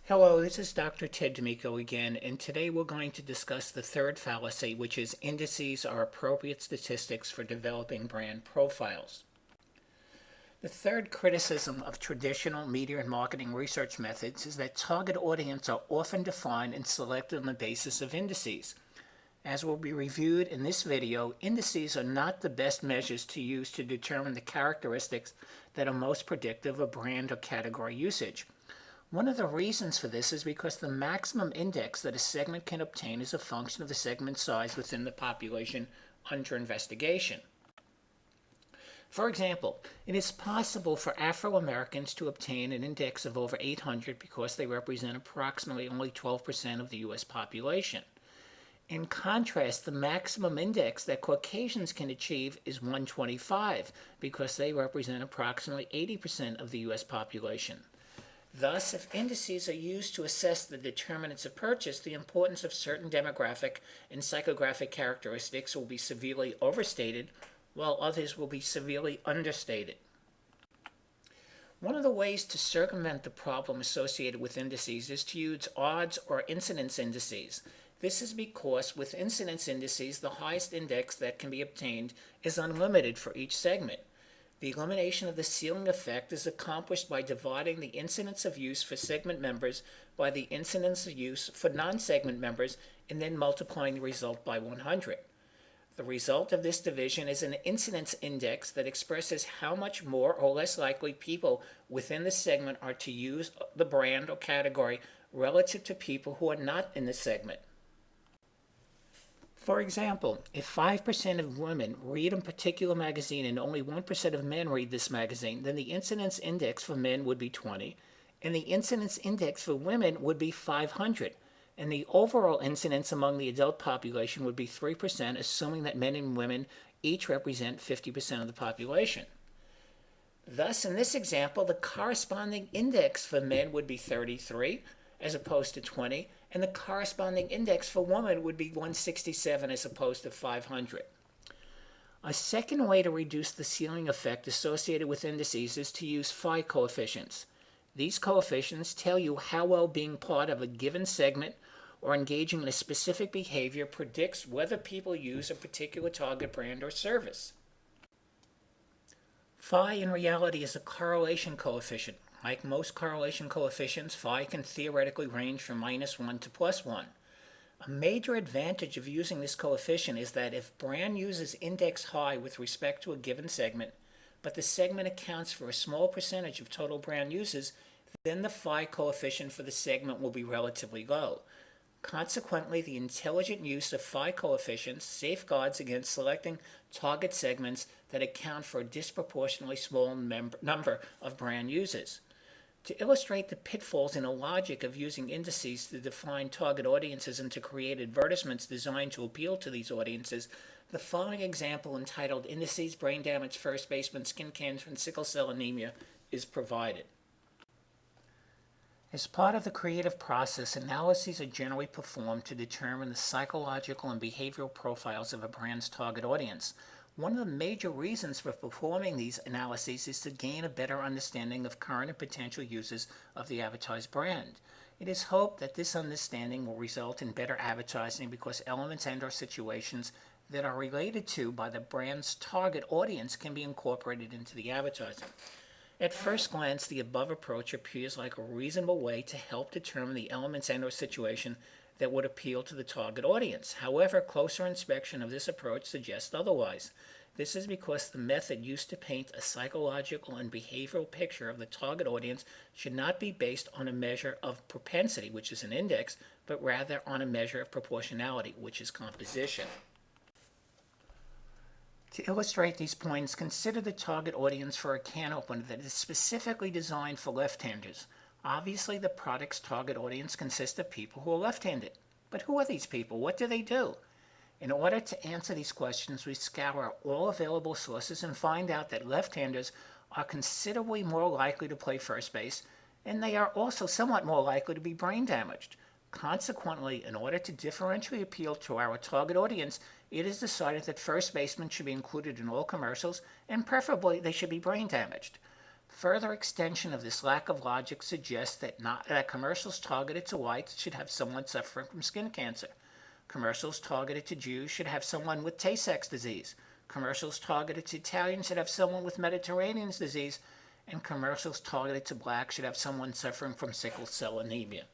Hello, this is Dr. Ted D'Amico again, and today we're going to discuss the third fallacy, which is indices are appropriate statistics for developing brand profiles. The third criticism of traditional media and marketing research methods is that target audience are often defined and selected on the basis of indices. As will be reviewed in this video, indices are not the best measures to use to determine the characteristics that are most predictive of brand or category usage. One of the reasons for this is because the maximum index that a segment can obtain is a function of the segment size within the population under investigation. For example, it is possible for Afro-Americans to obtain an index of over 800 because they represent approximately only 12% of the U.S. population. In contrast, the maximum index that Caucasians can achieve is 125 because they represent approximately 80% of the U.S. population. Thus, if indices are used to assess the determinants of purchase, the importance of certain demographic and psychographic characteristics will be severely overstated, while others will be severely understated. One of the ways to circumvent the problem associated with indices is to use odds or incidence indices. This is because with incidence indices, the highest index that can be obtained is unlimited for each segment. The elimination of the ceiling effect is accomplished by dividing the incidence of use for segment members by the incidence of use for non-segment members and then multiplying the result by 100. The result of this division is an incidence index that expresses how much more or less likely people within the segment are to use the brand or category relative to people who are not in the segment. For example, if 5% of women read a particular magazine and only 1% of men read this magazine, then the incidence index for men would be 20, and the incidence index for women would be 500, and the overall incidence among the adult population would be 3%, assuming that men and women each represent 50% of the population. Thus, in this example, the corresponding index for men would be 33, as opposed to 20, and the corresponding index for women would be 167 as opposed to 500. A second way to reduce the ceiling effect associated with indices is to use phi coefficients. These coefficients tell you how well being part of a given segment or engaging in a specific behavior predicts whether people use a particular target brand or service. Phi in reality is a correlation coefficient. Like most correlation coefficients, phi can theoretically range from -1 to +1. A major advantage of using this coefficient is that if brand uses index high with respect to a given segment, but the segment accounts for a small percentage of total brand uses, then the phi coefficient for the segment will be relatively low. Consequently, the intelligent use of phi coefficients safeguards against selecting target segments that account for a disproportionately small number of brand users. To illustrate the pitfalls in the logic of using indices to define target audiences and to create advertisements designed to appeal to these audiences, the following example entitled Indices, Brain Damage, First Baseman, Skin Cancer, and Sickle Cell Anemia is provided. As part of the creative process, analyses are generally performed to determine the psychological and behavioral profiles of a brand's target audience. One of the major reasons for performing these analyses is to gain a better understanding of current and potential users of the advertised brand. It is hoped that this understanding will result in better advertising because elements and/or situations that are related to by the brand's target audience can be incorporated into the advertising. At first glance, the above approach appears like a reasonable way to help determine the elements and/or situation that would appeal to the target audience. However, closer inspection of this approach suggests otherwise. This is because the method used to paint a psychological and behavioral picture of the target audience should not be based on a measure of propensity, which is an index, but rather on a measure of proportionality, which is composition. To illustrate these points, consider the target audience for a can opener that is specifically designed for left-handers. Obviously, the product's target audience consists of people who are left-handed. But who are these people? What do they do? In order to answer these questions, we scour all available sources and find out that left-handers are considerably more likely to play first base, and they are also somewhat more likely to be brain damaged. Consequently, in order to differentially appeal to our target audience, it is decided that first basemen should be included in all commercials, and preferably they should be brain damaged. Further extension of this lack of logic suggests that commercials targeted to whites should have someone suffering from skin cancer. Commercials targeted to Jews should have someone with Tay-Sachs disease. Commercials targeted to Italians should have someone with Mediterranean disease. And commercials targeted to blacks should have someone suffering from sickle cell anemia.